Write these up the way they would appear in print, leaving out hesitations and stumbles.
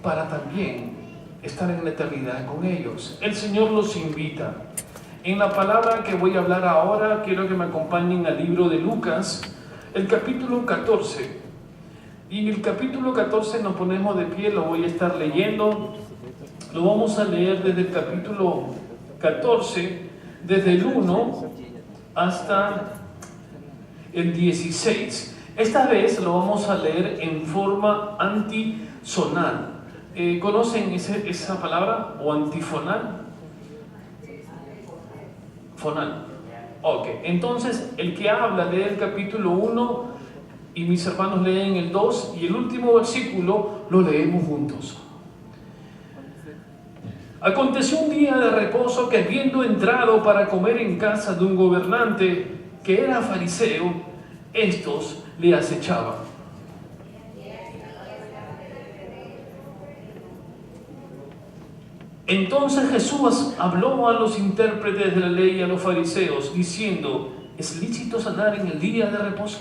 para también estar en la eternidad con ellos. El Señor los invita. En la palabra que voy a hablar ahora, quiero que me acompañen al libro de Lucas, el capítulo 14. Y en el capítulo 14 nos ponemos de pie, lo voy a estar leyendo. Lo vamos a leer desde el capítulo 14, desde el 1 hasta el 16. Esta vez lo vamos a leer en forma antisonal. ¿Conocen esa palabra? ¿O antifonal? Fonal. Ok, entonces el que habla lee el capítulo 1 y mis hermanos leen el 2 y el último versículo lo leemos juntos. Aconteció un día de reposo que, habiendo entrado para comer en casa de un gobernante que era fariseo, estos le acechaban. Entonces Jesús habló a los intérpretes de la ley y a los fariseos, diciendo: ¿es lícito sanar en el día de reposo?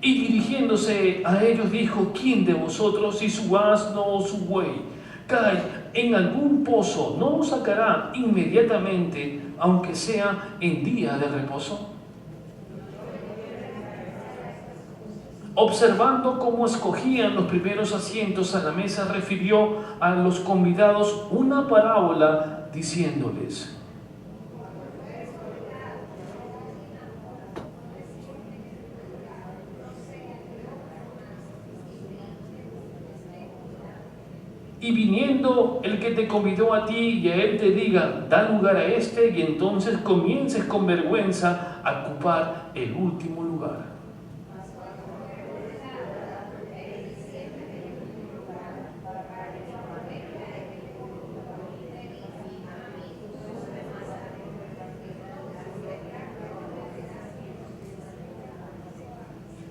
Y dirigiéndose a ellos dijo: ¿quién de vosotros, si su asno o su buey cae en algún pozo, no lo sacará inmediatamente, aunque sea en día de reposo? Observando cómo escogían los primeros asientos a la mesa, refirió a los convidados una parábola diciéndoles: y viniendo el que te convidó a ti y a él te diga: da lugar a este, y entonces comiences con vergüenza a ocupar el último lugar.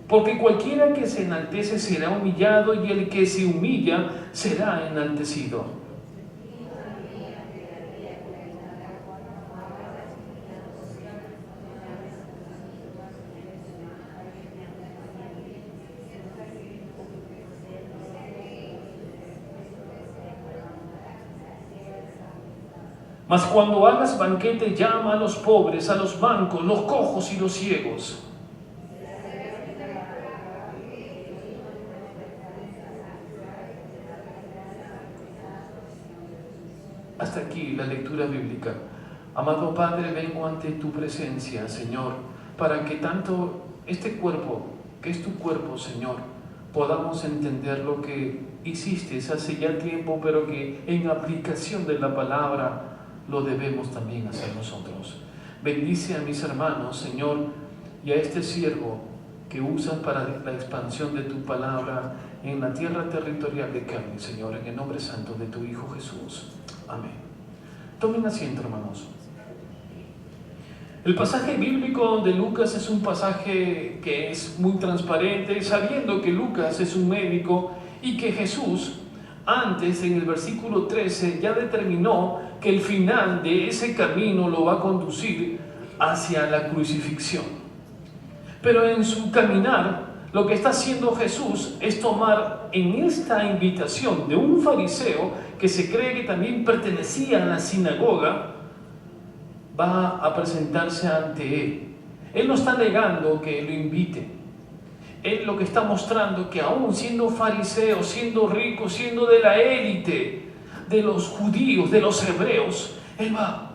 Porque cualquiera que se enaltece será humillado, y el que se humilla será enaltecido. Mas cuando hagas banquete, llama a los pobres, a los mancos, los cojos y los ciegos. Hasta aquí la lectura bíblica. Amado Padre, vengo ante tu presencia, Señor, para que tanto este cuerpo, que es tu cuerpo, Señor, podamos entender lo que hiciste hace ya tiempo, pero que en aplicación de la palabra lo debemos también hacer nosotros. Bendice a mis hermanos, Señor, y a este siervo que usas para la expansión de tu palabra en la tierra territorial de carne, Señor, en el nombre santo de tu Hijo Jesús. Amén. Tomen asiento, hermanos. El pasaje bíblico de Lucas es un pasaje que es muy transparente, sabiendo que Lucas es un médico y que Jesús, antes en el versículo 13, ya determinó que el final de ese camino lo va a conducir hacia la crucifixión. Pero en su caminar, lo que está haciendo Jesús es tomar en esta invitación de un fariseo que se cree que también pertenecía a la sinagoga, va a presentarse ante él. Él no está negando que lo invite. Él lo que está mostrando que aún siendo fariseo, siendo rico, siendo de la élite de los judíos, de los hebreos, él va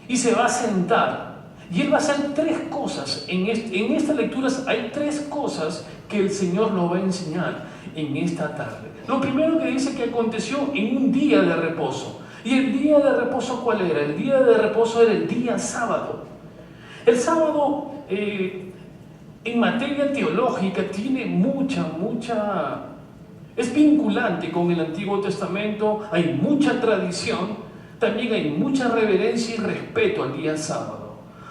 y se va a sentar. Y él va a hacer tres cosas. En estas lecturas hay tres cosas que el Señor nos va a enseñar en esta tarde. Lo primero que dice que aconteció en un día de reposo. ¿Y el día de reposo cuál era? El día de reposo era el día sábado. El sábado, en materia teológica, tiene es vinculante con el Antiguo Testamento. Hay mucha tradición, también hay mucha reverencia y respeto al día sábado.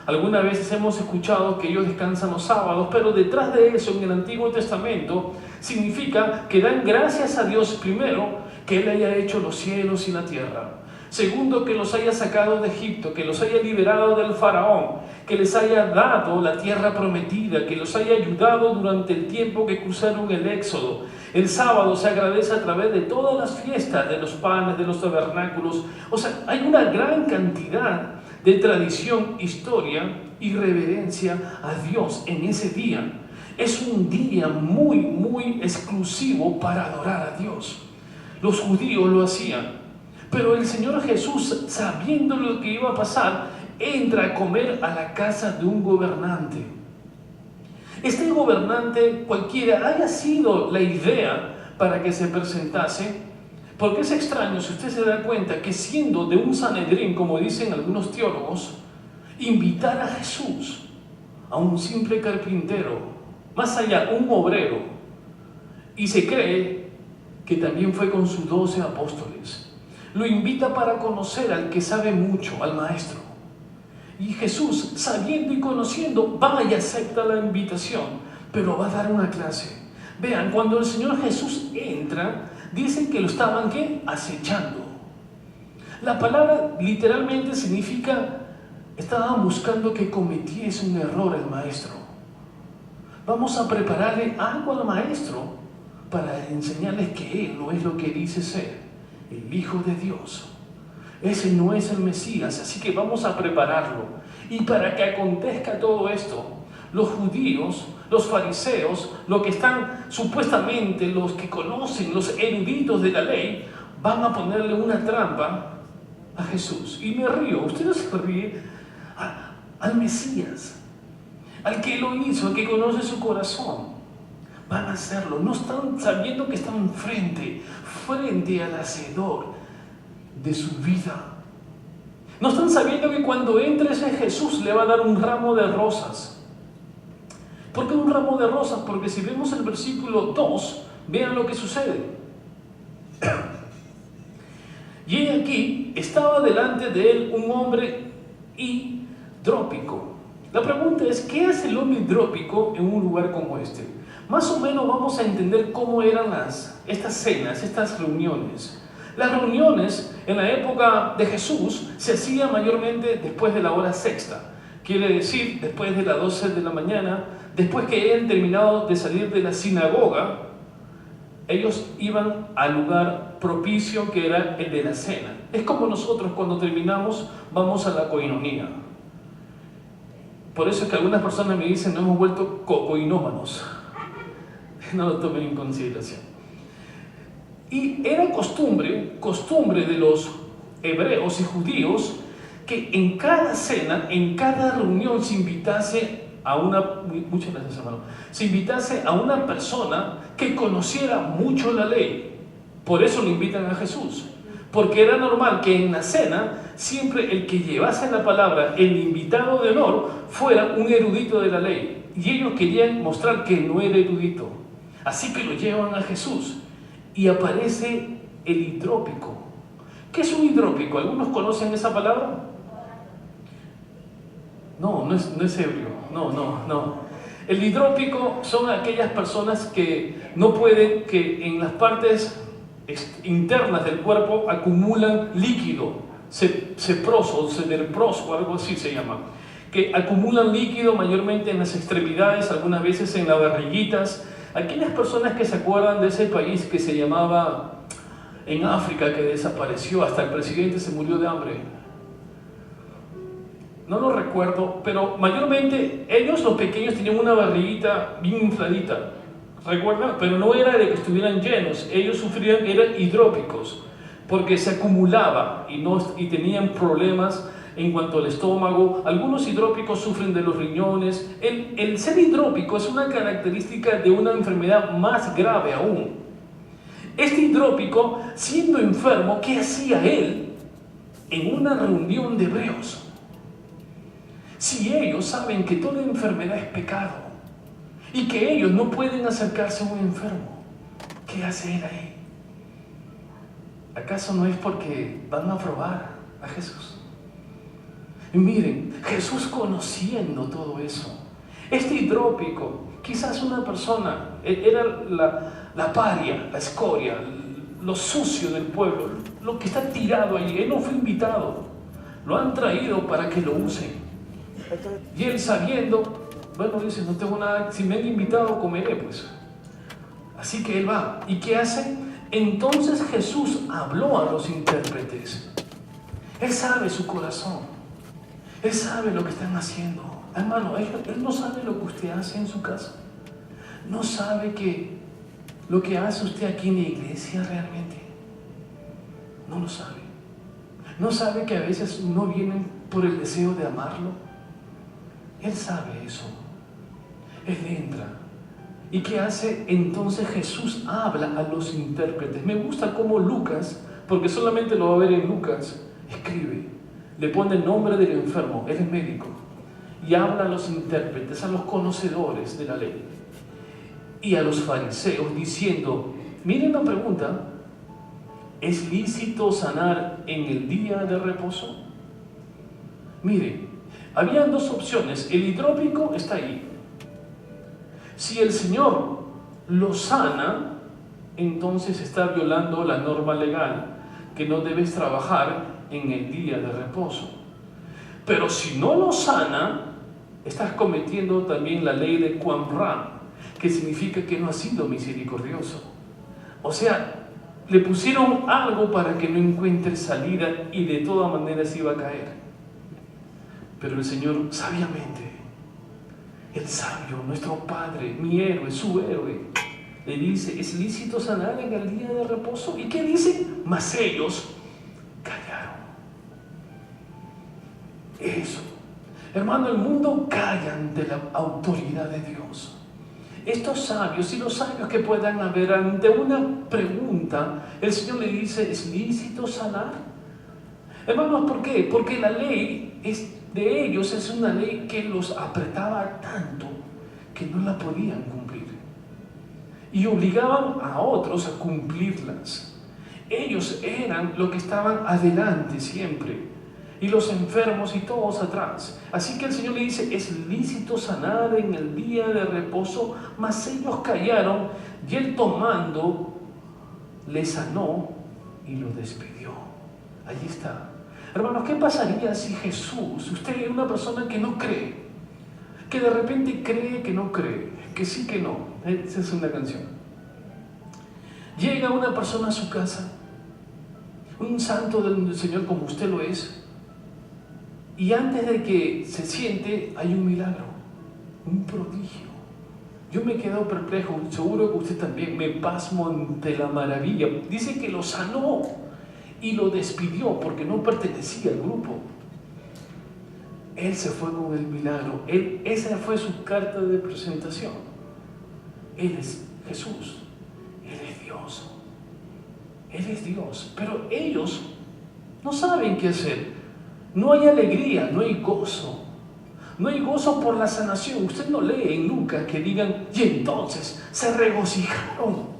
Algunas veces hemos escuchado que ellos descansan los sábados, pero detrás de eso en el Antiguo Testamento significa que dan gracias a Dios primero que Él haya hecho los cielos y la tierra. Segundo, que los haya sacado de Egipto, que los haya liberado del faraón, que les haya dado la tierra prometida, que los haya ayudado durante el tiempo que cruzaron el Éxodo. El sábado se agradece a través de todas las fiestas, de los panes, de los tabernáculos. O sea, hay una gran cantidad de tradición, historia y reverencia a Dios en ese día. Es un día muy, muy exclusivo para adorar a Dios. Los judíos lo hacían. Pero el Señor Jesús, sabiendo lo que iba a pasar, entra a comer a la casa de un gobernante. Este gobernante, cualquiera haya sido la idea para que se presentase, porque es extraño si usted se da cuenta que siendo de un Sanedrín, como dicen algunos teólogos, invitar a Jesús, a un simple carpintero, más allá, un obrero, y se cree que también fue con sus 12 apóstoles. Lo invita para conocer al que sabe mucho, al maestro. Y Jesús, sabiendo y conociendo, va y acepta la invitación, pero va a dar una clase. Vean, cuando el Señor Jesús entra, dicen que lo estaban, ¿qué? Acechando. La palabra literalmente significa, estaban buscando que cometiese un error el maestro. Vamos a prepararle algo al maestro para enseñarles que él no es lo que dice ser, el Hijo de Dios. Ese no es el Mesías, así que vamos a prepararlo. Y para que acontezca todo esto, los judíos, los fariseos, los que están supuestamente, los que conocen, los eruditos de la ley, van a ponerle una trampa a Jesús. Y me río, ustedes se ríen, al Mesías, al que lo hizo, al que conoce su corazón. Van a hacerlo, no están sabiendo que están frente al hacedor de su vida. No están sabiendo que cuando entre ese Jesús le va a dar un ramo de rosas. ¿Por qué un ramo de rosas? Porque si vemos el versículo 2, vean lo que sucede. Y aquí estaba delante de él un hombre hidrópico. La pregunta es, ¿qué hace el hombre hidrópico en un lugar como este? Más o menos vamos a entender cómo eran estas cenas, estas reuniones. Las reuniones en la época de Jesús se hacían mayormente después de la hora sexta. Quiere decir, después de las 12 de la mañana, después que hayan terminado de salir de la sinagoga, ellos iban al lugar propicio que era el de la cena. Es como nosotros cuando terminamos vamos a la coinonía. Por eso es que algunas personas me dicen, no hemos vuelto coinómanos. No lo tomen en consideración. Y era costumbre de los hebreos y judíos que en cada cena, en cada reunión se invitase a muchas gracias, hermano, se invitase a una persona que conociera mucho la ley. Por eso lo invitan a Jesús, porque era normal que en la cena siempre el que llevase la palabra, el invitado de honor, fuera un erudito de la ley, y ellos querían mostrar que no era erudito. Así que lo llevan a Jesús y aparece el hidrópico. ¿Qué es un hidrópico? ¿Algunos conocen esa palabra? No es ebrio. No. El hidrópico son aquellas personas que no pueden, que en las partes internas del cuerpo acumulan líquido, ceproso, cederproso, algo así se llama, que acumulan líquido mayormente en las extremidades, algunas veces en las barriguitas. Aquellas personas que se acuerdan de ese país que se llamaba en África, que desapareció, hasta el presidente se murió de hambre. No lo recuerdo, pero mayormente ellos, los pequeños, tenían una barriguita bien infladita. ¿Recuerdan? Pero no era de que estuvieran llenos, ellos sufrían, eran hidrópicos, porque se acumulaba y tenían problemas en cuanto al estómago. Algunos hidrópicos sufren de los riñones. El ser hidrópico es una característica de una enfermedad más grave aún. Este hidrópico, siendo enfermo, ¿qué hacía él en una reunión de hebreos? Si ellos saben que toda enfermedad es pecado y que ellos no pueden acercarse a un enfermo, ¿qué hace él ahí? ¿Acaso no es porque van a probar a Jesús? Y miren, Jesús conociendo todo eso, este hidrópico, quizás una persona, era la paria, la escoria, lo sucio del pueblo, lo que está tirado ahí. Él no fue invitado, lo han traído para que lo usen. Y él sabiendo, bueno, dice, no tengo nada, si me han invitado comeré pues. Así que él va. ¿Y qué hace? Entonces Jesús habló a los intérpretes. Él sabe su corazón. Él sabe lo que están haciendo. Hermano, él no sabe lo que usted hace en su casa. No sabe que lo que hace usted aquí en la iglesia realmente. No lo sabe. No sabe que a veces no vienen por el deseo de amarlo. Él sabe eso. Él entra. ¿Y qué hace? Entonces Jesús habla a los intérpretes. Me gusta cómo Lucas, porque solamente lo va a ver en Lucas, escribe, le pone el nombre del enfermo, él es médico, y habla a los intérpretes, a los conocedores de la ley, y a los fariseos, diciendo, miren la pregunta, ¿es lícito sanar en el día de reposo? Mire, habían dos opciones, el hidrópico está ahí. Si el Señor lo sana, entonces está violando la norma legal, que no debes trabajar en el día de reposo. Pero si no lo sana, estás cometiendo también la ley de Qumran, que significa que no ha sido misericordioso. O sea, le pusieron algo para que no encuentre salida y de todas maneras iba a caer. Pero el Señor sabiamente, el sabio, nuestro Padre, mi héroe, su héroe, le dice, ¿es lícito sanar en el día de reposo? ¿Y qué dice? Mas ellos callaron. Eso. Hermano, el mundo calla ante la autoridad de Dios. Estos sabios y los sabios que puedan haber ante una pregunta, el Señor le dice, ¿es lícito sanar? Hermanos, ¿por qué? Porque la ley de ellos es una ley que los apretaba tanto que no la podían cumplir. Y obligaban a otros a cumplirlas. Ellos eran los que estaban adelante siempre. Y los enfermos y todos atrás. Así que el Señor le dice, es lícito sanar en el día de reposo, mas ellos callaron, y él tomando, le sanó y lo despidió. Allí está. Hermanos, ¿qué pasaría si Jesús, usted es una persona que no cree, que de repente cree que no cree, que sí que no? Esa es una canción. Llega una persona a su casa, un santo del Señor como usted lo es, y antes de que se siente hay un milagro, un prodigio. Yo me quedo perplejo, seguro que usted también, me pasmo ante la maravilla. Dice que lo sanó y lo despidió porque no pertenecía al grupo. Él se fue con el milagro. Esa fue su carta de presentación. Él es Jesús. Él es Dios. Él es Dios. Pero ellos no saben qué hacer. No hay alegría, no hay gozo. No hay gozo por la sanación. Usted no lee en Lucas que digan, y entonces se regocijaron.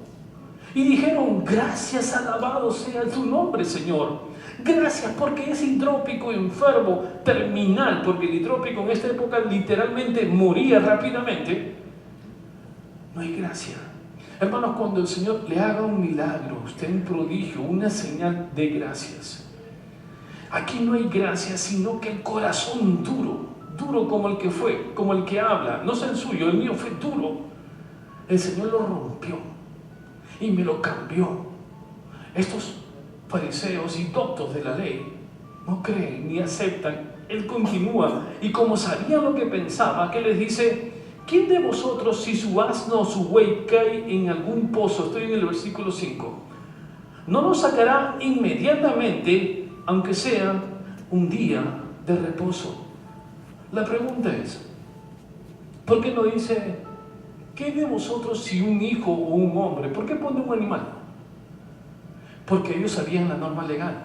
Y dijeron, gracias, alabado sea tu nombre, Señor. Gracias porque ese hidrópico enfermo terminal, porque el hidrópico en esta época literalmente moría rápidamente. No hay gracia. Hermanos, cuando el Señor le haga un milagro, usted un prodigio, una señal de gracias. Aquí no hay gracia, sino que el corazón duro como el que fue, como el que habla, no es el suyo, el mío fue duro. El Señor lo rompió y me lo cambió. Estos fariseos y doctos de la ley no creen ni aceptan. Él continúa y como sabía lo que pensaba, que les dice, ¿quién de vosotros si su asno o su buey cae en algún pozo? Estoy en el versículo 5. ¿No lo sacará inmediatamente, aunque sea un día de reposo? La pregunta es, ¿por qué no dice, ¿qué de vosotros si un hijo o un hombre? ¿Por qué pone un animal? Porque ellos sabían la norma legal.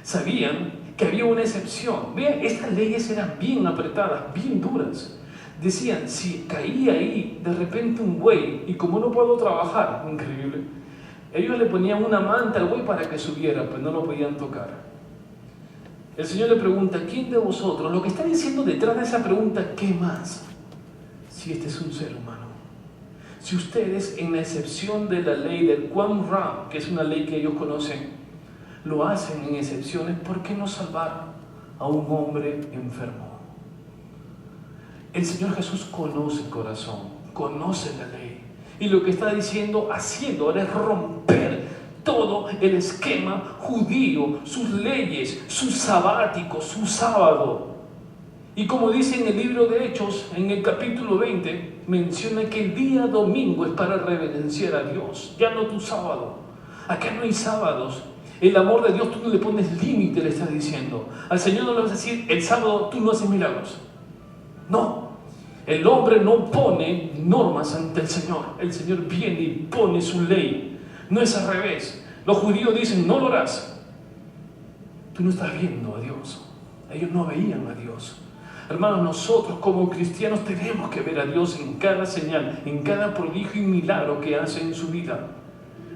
Sabían que había una excepción. Vean, estas leyes eran bien apretadas, bien duras. Decían, si caía ahí de repente un buey, y como no puedo trabajar, increíble, ellos le ponían una manta al buey para que subiera, pues no lo podían tocar. El Señor le pregunta, ¿quién de vosotros? Lo que está diciendo detrás de esa pregunta, ¿qué más? Si este es un ser humano. Si ustedes, en la excepción de la ley del Qumran Ram, que es una ley que ellos conocen, lo hacen en excepciones, ¿por qué no salvar a un hombre enfermo? El Señor Jesús conoce el corazón, conoce la ley. Y lo que está diciendo, haciendo ahora es romper todo el esquema judío, sus leyes, sus sabáticos, su sábado. Y como dice en el libro de Hechos, en el capítulo 20, menciona que el día domingo es para reverenciar a Dios, ya no tu sábado. Acá no hay sábados. El amor de Dios tú no le pones límite, le está diciendo. Al Señor no le vas a decir, el sábado tú no haces milagros. No, el hombre no pone normas ante el Señor. El Señor viene y pone su ley. No es al revés. Los judíos dicen, no lo harás. Tú no estás viendo a Dios. Ellos no veían a Dios. Hermanos, nosotros como cristianos tenemos que ver a Dios en cada señal, en cada prodigio y milagro que hace en su vida.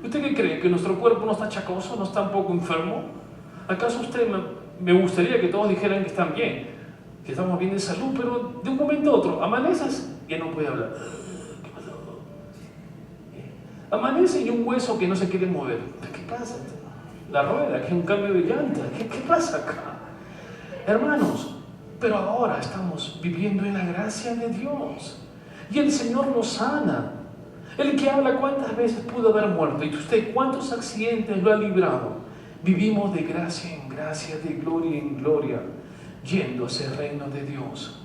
¿Usted qué cree? ¿Que nuestro cuerpo no está achacoso? ¿No está un poco enfermo? ¿Acaso usted me gustaría que todos dijeran que están bien, que estamos bien de salud, pero de un momento a otro amaneces y ya no puede hablar? ¿Qué pasó? Amanece y un hueso que no se quiere mover. ¿Qué pasa? La rueda, que es un cambio de llanta. ¿Qué pasa acá? Hermanos, pero ahora estamos viviendo en la gracia de Dios y el Señor nos sana. El que habla cuántas veces pudo haber muerto y usted cuántos accidentes lo ha librado. Vivimos de gracia en gracia, de gloria en gloria, yendo hacia el reino de Dios.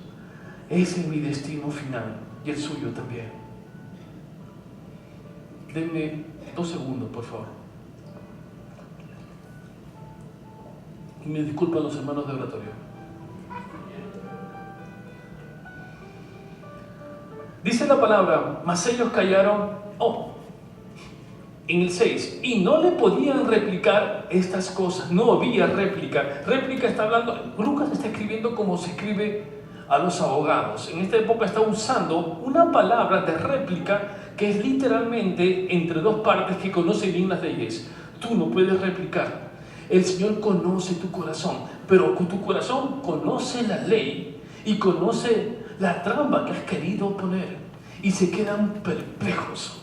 Ese es mi destino final y el suyo también. Denme 2 segundos, por favor. Y me disculpan los hermanos de oratorio. Dice la palabra, mas ellos callaron, en el 6, y no le podían replicar estas cosas, no había réplica. Réplica está hablando, Lucas está escribiendo como se escribe a los abogados. En esta época está usando una palabra de réplica que es literalmente entre dos partes que conocen bien las leyes. Tú no puedes replicar. El Señor conoce tu corazón, pero tu corazón conoce la ley y conoce la trampa que has querido poner y se quedan perplejos.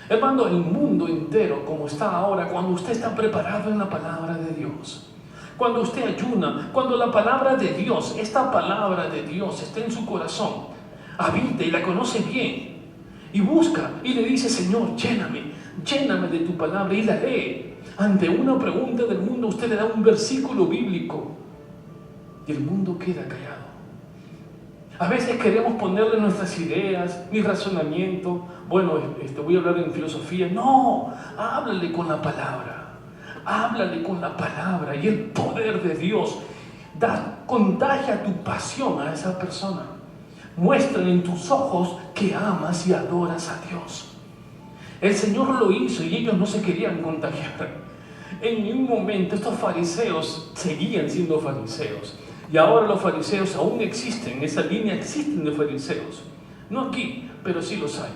Hermano, el mundo entero como está ahora, cuando usted está preparado en la palabra de Dios, cuando usted ayuna, cuando la palabra de Dios, esta palabra de Dios está en su corazón, habita y la conoce bien y busca y le dice, Señor, lléname de tu palabra, y la lee. Ante una pregunta del mundo usted le da un versículo bíblico y el mundo queda callado. A veces queremos ponerle nuestras ideas, mi razonamiento. Bueno, voy a hablar en filosofía. No, háblale con la palabra. Háblale con la palabra y el poder de Dios contagia tu pasión a esa persona. Muestra en tus ojos que amas y adoras a Dios. El Señor lo hizo y ellos no se querían contagiar. En un momento estos fariseos seguían siendo fariseos. Y ahora los fariseos aún existen, esa línea existen de fariseos. No aquí, pero sí los hay.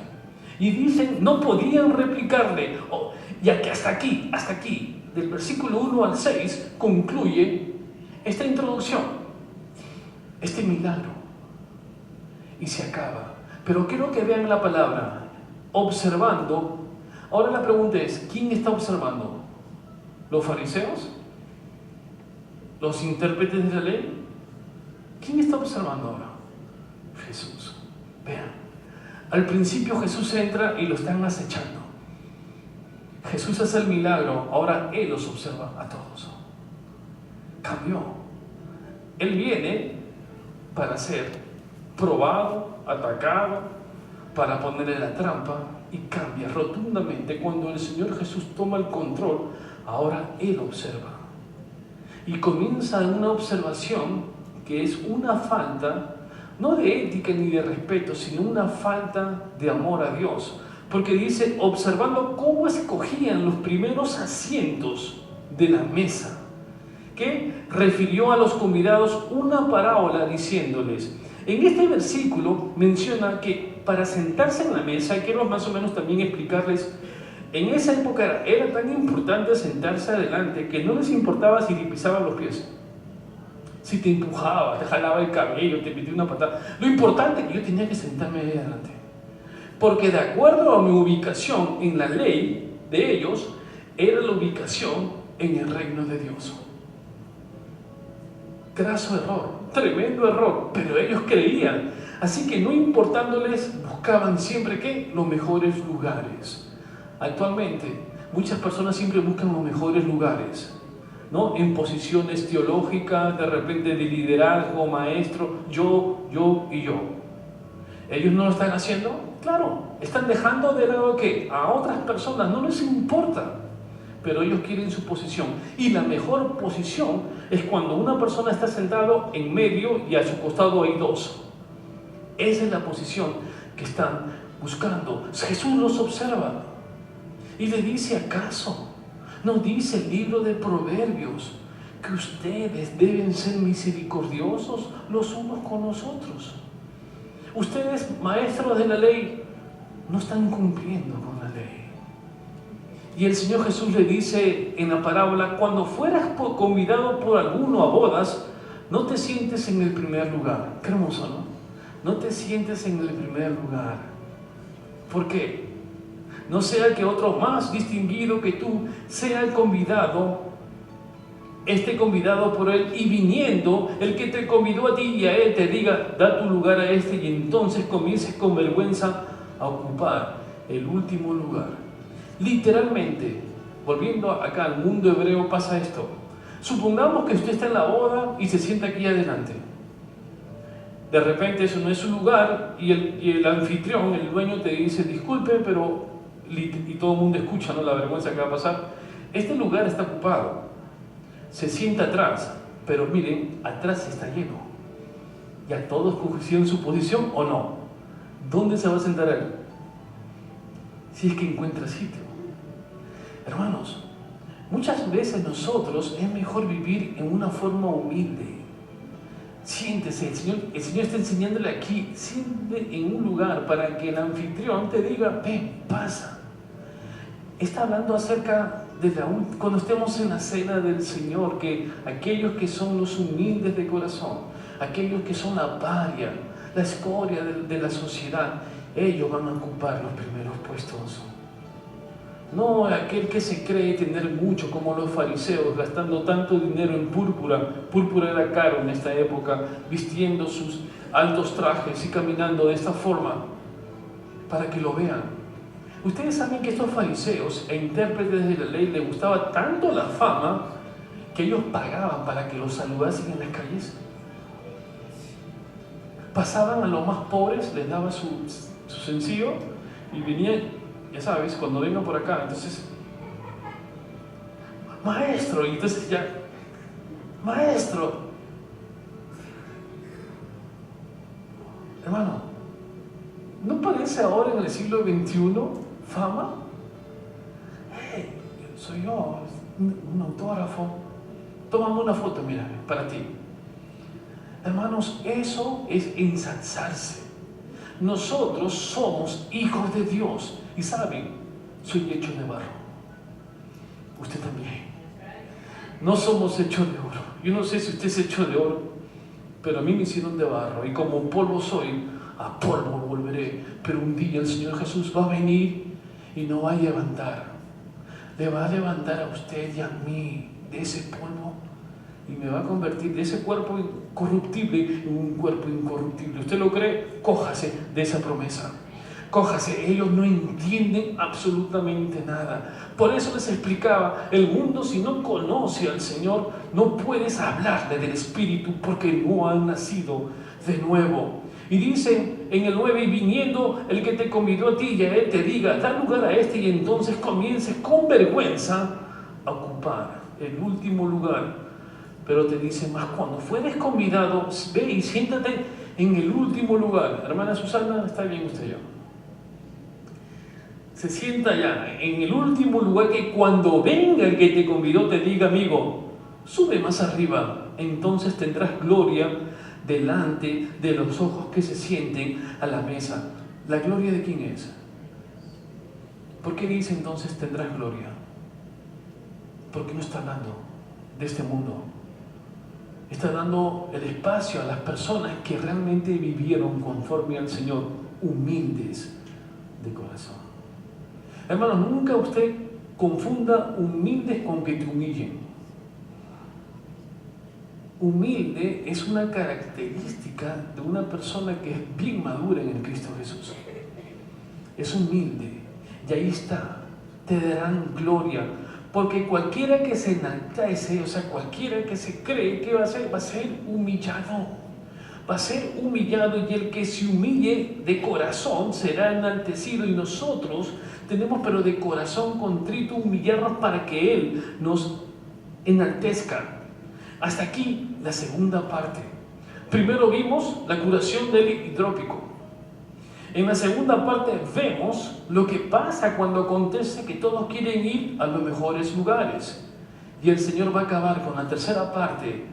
Y dicen, no podían replicarle, ya que hasta aquí, del versículo 1 al 6, concluye esta introducción, este milagro. Y se acaba. Pero quiero que vean la palabra, observando. Ahora la pregunta es, ¿quién está observando? ¿Los fariseos? ¿Los intérpretes de la ley? ¿Quién está observando ahora? Jesús. Vean, al principio Jesús entra y lo están acechando. Jesús hace el milagro, ahora Él los observa a todos. Cambió. Él viene para ser probado, atacado, para ponerle la trampa, y cambia rotundamente. Cuando el Señor Jesús toma el control, ahora Él observa. Y comienza una observación que es una falta, no de ética ni de respeto, sino una falta de amor a Dios. Porque dice, observando cómo escogían los primeros asientos de la mesa, que refirió a los convidados una parábola diciéndoles. En este versículo menciona que para sentarse en la mesa, quiero más o menos también explicarles, en esa época era tan importante sentarse adelante que no les importaba si te pisaban los pies, si te empujaba, te jalaba el cabello, te metía una patada. Lo importante es que yo tenía que sentarme ahí adelante. Porque de acuerdo a mi ubicación en la ley de ellos, era la ubicación en el reino de Dios. Graso error, tremendo error, pero ellos creían. Así que no importándoles, buscaban siempre ¿qué? Los mejores lugares. Actualmente, muchas personas siempre buscan los mejores lugares, ¿no? En posiciones teológicas, de repente de liderazgo, maestro, yo y yo. ¿Ellos no lo están haciendo? Claro, están dejando de lado que a otras personas no les importa, pero ellos quieren su posición. Y la mejor posición es cuando una persona está sentado en medio y a su costado hay dos. Esa es la posición que están buscando. Jesús los observa y le dice, ¿acaso no dice el libro de Proverbios que ustedes deben ser misericordiosos los unos con los otros? Ustedes, maestros de la ley, no están cumpliendo con la ley. Y el Señor Jesús le dice en la parábola, cuando fueras convidado por alguno a bodas, no te sientes en el primer lugar. Qué hermoso, ¿no? No te sientes en el primer lugar. ¿Por qué? No sea que otro más distinguido que tú sea el convidado, esté convidado por él, y viniendo el que te convidó a ti y a él te diga, da tu lugar a este, y entonces comiences con vergüenza a ocupar el último lugar. Literalmente, volviendo acá al mundo hebreo, pasa esto. Supongamos que usted está en la boda y se sienta aquí adelante. De repente eso no es su lugar y el anfitrión, el dueño, te dice, disculpe, pero... y todo el mundo escucha, ¿no? La vergüenza que va a pasar. Este lugar está ocupado. Se sienta atrás, pero miren, atrás está lleno. ¿Ya todos cogieron su posición o no? ¿Dónde se va a sentar él? Si es que encuentra sitio. Hermanos, muchas veces nosotros es mejor vivir en una forma humilde. Siéntese, el Señor está enseñándole aquí, siéntese en un lugar para que el anfitrión te diga, ven, pasa. Está hablando acerca de cuando estemos en la cena del Señor, que aquellos que son los humildes de corazón, aquellos que son la paria, la escoria de la sociedad, ellos van a ocupar los primeros puestos. No aquel que se cree tener mucho, como los fariseos, gastando tanto dinero en púrpura. Púrpura era caro en esta época, vistiendo sus altos trajes y caminando de esta forma para que lo vean. Ustedes saben que estos fariseos e intérpretes de la ley les gustaba tanto la fama que ellos pagaban para que los saludasen en las calles. Pasaban a los más pobres, les daba su sencillo y venían. Ya sabes, cuando vengo por acá, entonces, maestro, y entonces ya, maestro, hermano, ¿no parece ahora en el siglo XXI fama? Hey, soy yo, un autógrafo, tómame una foto, mira, para ti. Hermanos, eso es ensalzarse. Nosotros somos hijos de Dios. Y saben, soy hecho de barro. Usted también. No somos hechos de oro. Yo no sé si usted es hecho de oro, pero a mí me hicieron de barro. Y como polvo soy, a polvo volveré. Pero un día el Señor Jesús va a venir y nos va a levantar. Le va a levantar a usted y a mí de ese polvo. Y me va a convertir de ese cuerpo incorruptible en un cuerpo incorruptible. ¿Usted lo cree? Cójase de esa promesa. Cójase, ellos no entienden absolutamente nada. Por eso les explicaba, el mundo si no conoce al Señor, no puedes hablarle del Espíritu porque no han nacido de nuevo. Y dice en el 9, y viniendo el que te convidó a ti y a él te diga, da lugar a este, y entonces comiences con vergüenza a ocupar el último lugar. Pero te dice más, cuando fueres convidado, ve y siéntate en el último lugar. Hermana Susana, está bien usted ya. Se sienta ya en el último lugar, que cuando venga el que te convidó te diga, amigo, sube más arriba, entonces tendrás gloria delante de los ojos que se sienten a la mesa. ¿La gloria de quién es? ¿Por qué dice entonces tendrás gloria? Porque no está hablando de este mundo. Está dando el espacio a las personas que realmente vivieron conforme al Señor, humildes, eso. Hermanos, nunca usted confunda humildes con que te humillen. Humilde es una característica de una persona que es bien madura en el Cristo Jesús. Es humilde, y ahí está, te darán gloria, porque cualquiera que se enaltece, o sea, cualquiera que se cree que va a ser humillado, y el que se humille de corazón será enaltecido, y nosotros tenemos, pero de corazón contrito, humillarnos para que Él nos enaltezca. Hasta aquí la segunda parte. Primero vimos la curación del hidrópico. En la segunda parte vemos lo que pasa cuando acontece que todos quieren ir a los mejores lugares. Y el Señor va a acabar con la tercera parte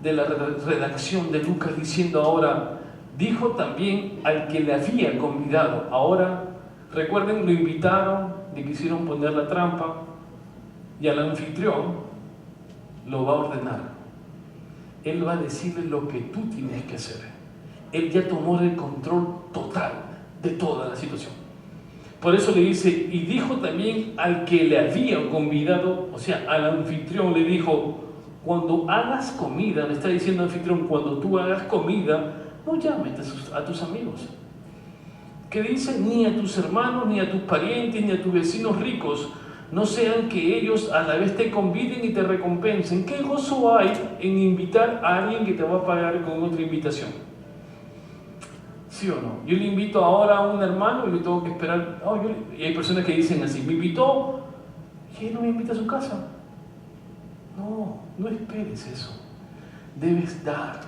de la redacción de Lucas diciendo ahora, dijo también al que le había convidado. Ahora, recuerden, lo invitaron, le quisieron poner la trampa y al anfitrión lo va a ordenar. Él va a decirle lo que tú tienes que hacer. Él ya tomó el control total de toda la situación. Por eso le dice, y dijo también al que le había convidado, o sea, al anfitrión le dijo, cuando hagas comida, le está diciendo al anfitrión, cuando tú hagas comida, no llames a tus amigos. Que dice, ni a tus hermanos, ni a tus parientes, ni a tus vecinos ricos, no sean que ellos a la vez te conviden y te recompensen. ¿Qué gozo hay en invitar a alguien que te va a pagar con otra invitación? ¿Sí o no? Yo le invito ahora a un hermano y le tengo que esperar. Y hay personas que dicen así, me invitó y él no me invita a su casa. No esperes eso. Debes dar.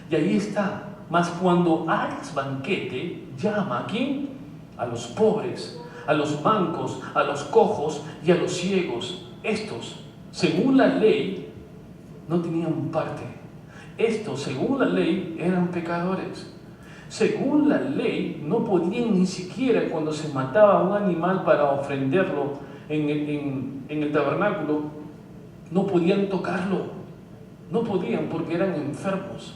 Y ahí está. Mas cuando hagas banquete, llama ¿a quién? A los pobres, a los mancos, a los cojos y a los ciegos. Estos, según la ley, no tenían parte. Estos, según la ley, eran pecadores. Según la ley, no podían ni siquiera cuando se mataba un animal para ofrenderlo en el tabernáculo, no podían tocarlo. No podían porque eran enfermos.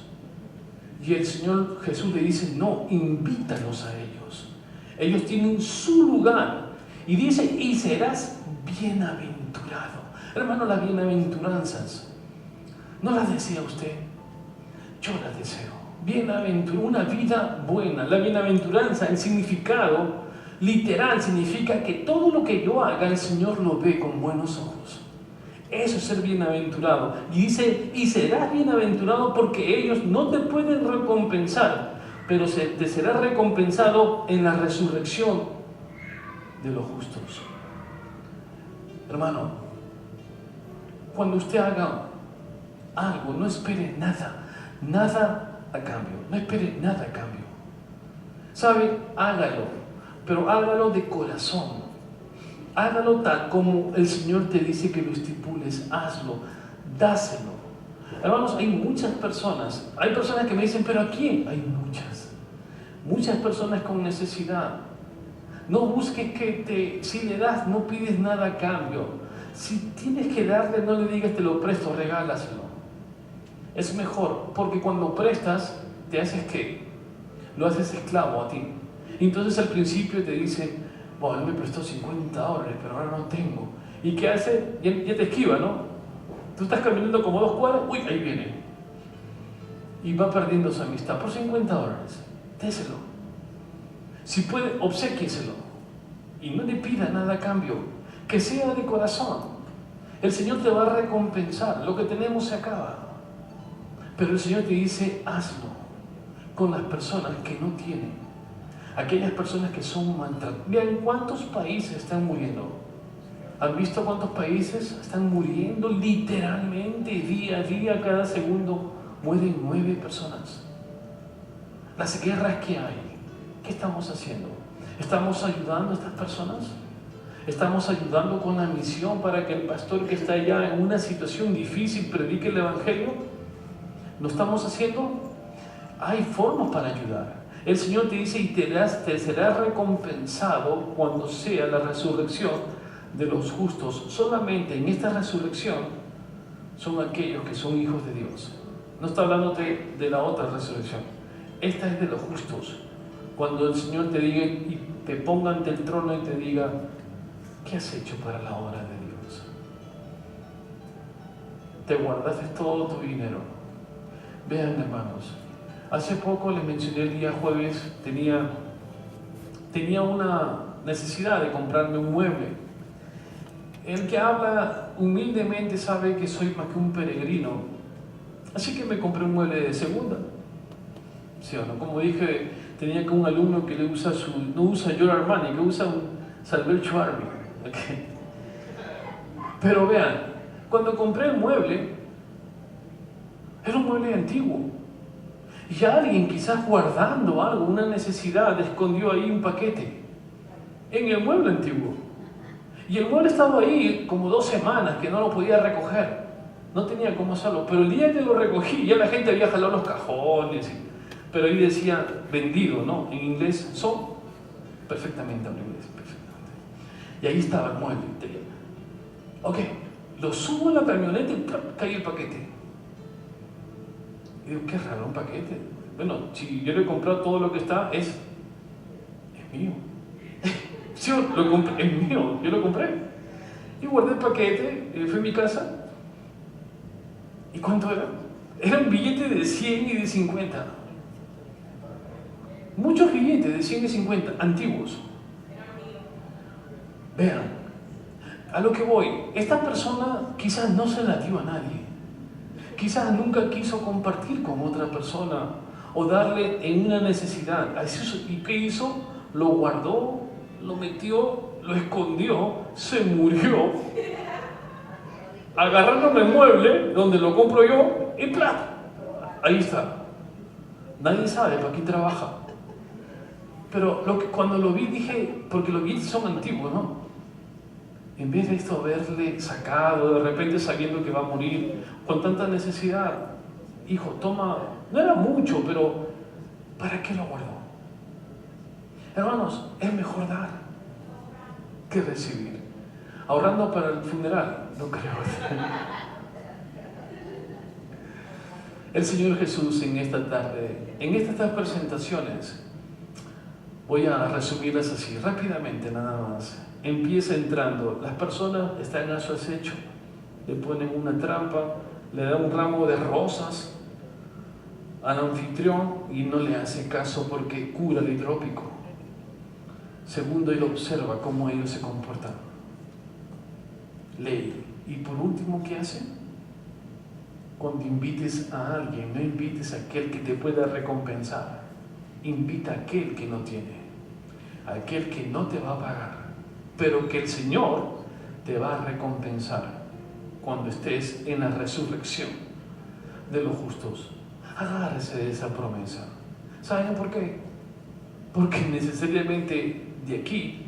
Y el Señor Jesús le dice, no, invítalos a ellos. Ellos tienen su lugar. Y dice, y serás bienaventurado. Hermano, las bienaventuranzas, ¿no las desea usted? Yo las deseo. Bienaventurado, una vida buena. La bienaventuranza, el significado literal, significa que todo lo que yo haga, el Señor lo ve con buenos ojos. Eso es ser bienaventurado. Y dice, y serás bienaventurado porque ellos no te pueden recompensar, pero te será recompensado en la resurrección de los justos. Hermano, cuando usted haga algo, no espere nada a cambio. No espere nada a cambio. ¿Sabe? Hágalo, pero hágalo de corazón. Hágalo tal como el Señor te dice que lo estipules, hazlo, dáselo. Hermanos, hay muchas personas, que me dicen, pero ¿a quién? Hay muchas personas con necesidad. No busques si le das, no pides nada a cambio. Si tienes que darle, no le digas te lo presto, regálaselo. Es mejor, porque cuando prestas, te haces ¿qué? Lo haces esclavo a ti. Entonces al principio te dicen, bueno, él me prestó $50, pero ahora no tengo. ¿Y qué hace? Ya te esquiva, ¿no? Tú estás caminando como 2 cuadras, uy, ahí viene. Y va perdiendo su amistad por $50. Déselo. Si puede, obséquieselo. Y no le pida nada a cambio. Que sea de corazón. El Señor te va a recompensar. Lo que tenemos se acaba. Pero el Señor te dice, hazlo con las personas que no tienen. Aquellas personas que son maltratadas. Vean cuántos países están muriendo. ¿Han visto cuántos países están muriendo literalmente día a día, cada segundo? Mueren 9 personas. Las guerras que hay, ¿qué estamos haciendo? ¿Estamos ayudando a estas personas? ¿Estamos ayudando con la misión para que el pastor que está allá en una situación difícil predique el Evangelio? ¿Lo estamos haciendo? Hay formas para ayudar. El Señor te dice, y te será recompensado cuando sea la resurrección de los justos. Solamente en esta resurrección son aquellos que son hijos de Dios. No está hablando de la otra resurrección. Esta es de los justos. Cuando el Señor te diga, te ponga ante el trono y te diga, ¿qué has hecho para la obra de Dios? Te guardaste todo tu dinero. Vean, hermanos, hace poco les mencioné el día jueves, tenía una necesidad de comprarme un mueble. El que habla humildemente sabe que soy más que un peregrino. Así que me compré un mueble de segunda. ¿Sí o no? Como dije, tenía un alumno que no usa Giorgio Armani, que usa un Salvatore Army. Okay. Pero vean, cuando compré el mueble, era un mueble antiguo. Y alguien, quizás guardando algo, una necesidad, escondió ahí un paquete en el mueble antiguo. Y el mueble estaba ahí como 2 semanas que no lo podía recoger. No tenía cómo hacerlo. Pero el día que lo recogí, ya la gente había jalado los cajones. Pero ahí decía vendido, ¿no? En inglés, so. Perfectamente hablo inglés, perfectamente. Y ahí estaba el mueble. Ok, lo subo a la camioneta y cae el paquete. Y digo, qué raro, un paquete. Bueno, si yo le he comprado todo lo que está, es mío. Sí, lo compré, es mío, yo lo compré. Y guardé el paquete, fui a mi casa. ¿Y cuánto era? Era un billete de 100 y de 50. Muchos billetes de 100 y 50, antiguos. Vean, a lo que voy, esta persona quizás no se la dio a nadie. Quizás nunca quiso compartir con otra persona o darle en una necesidad. ¿Y qué hizo? Lo guardó, lo metió, lo escondió, se murió, agarrándome el mueble donde lo compro yo y ¡plá! Ahí está. Nadie sabe para quién trabaja. Pero cuando lo vi dije, porque los billetes son antiguos, ¿no? En vez de esto haberle sacado, de repente sabiendo que va a morir, con tanta necesidad, hijo, toma, no era mucho, pero ¿para qué lo guardó? Hermanos, es mejor dar que recibir. Ahorrando para el funeral, no creo. El Señor Jesús en esta tarde, en estas presentaciones, voy a resumirlas así, rápidamente nada más. Empieza entrando, las personas están a su acecho, le ponen una trampa, le dan un ramo de rosas al anfitrión y no le hace caso porque cura el hidrópico. Segundo, él observa cómo ellos se comportan. Lee. Y por último, ¿qué hace? Cuando invites a alguien, no invites a aquel que te pueda recompensar. Invita a aquel que no tiene, a aquel que no te va a pagar, pero que el Señor te va a recompensar cuando estés en la resurrección de los justos. Agárrese de esa promesa. ¿Saben por qué? Porque necesariamente de aquí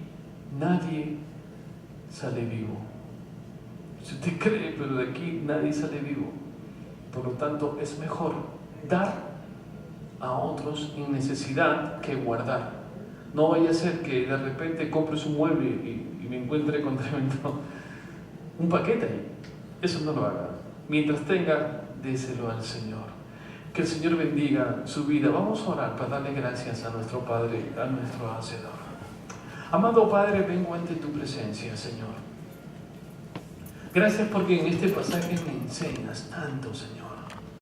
nadie sale vivo. Si usted cree, pero de aquí nadie sale vivo. Por lo tanto, es mejor dar a otros en necesidad que guardar. No vaya a ser que de repente compres un mueble y me encuentre con tremendo un paquete ahí. Eso no lo haga. Mientras tenga, déselo al Señor. Que el Señor bendiga su vida. Vamos a orar para darle gracias a nuestro Padre, a nuestro Hacedor. Amado Padre, vengo ante tu presencia, Señor. Gracias porque en este pasaje me enseñas tanto, Señor.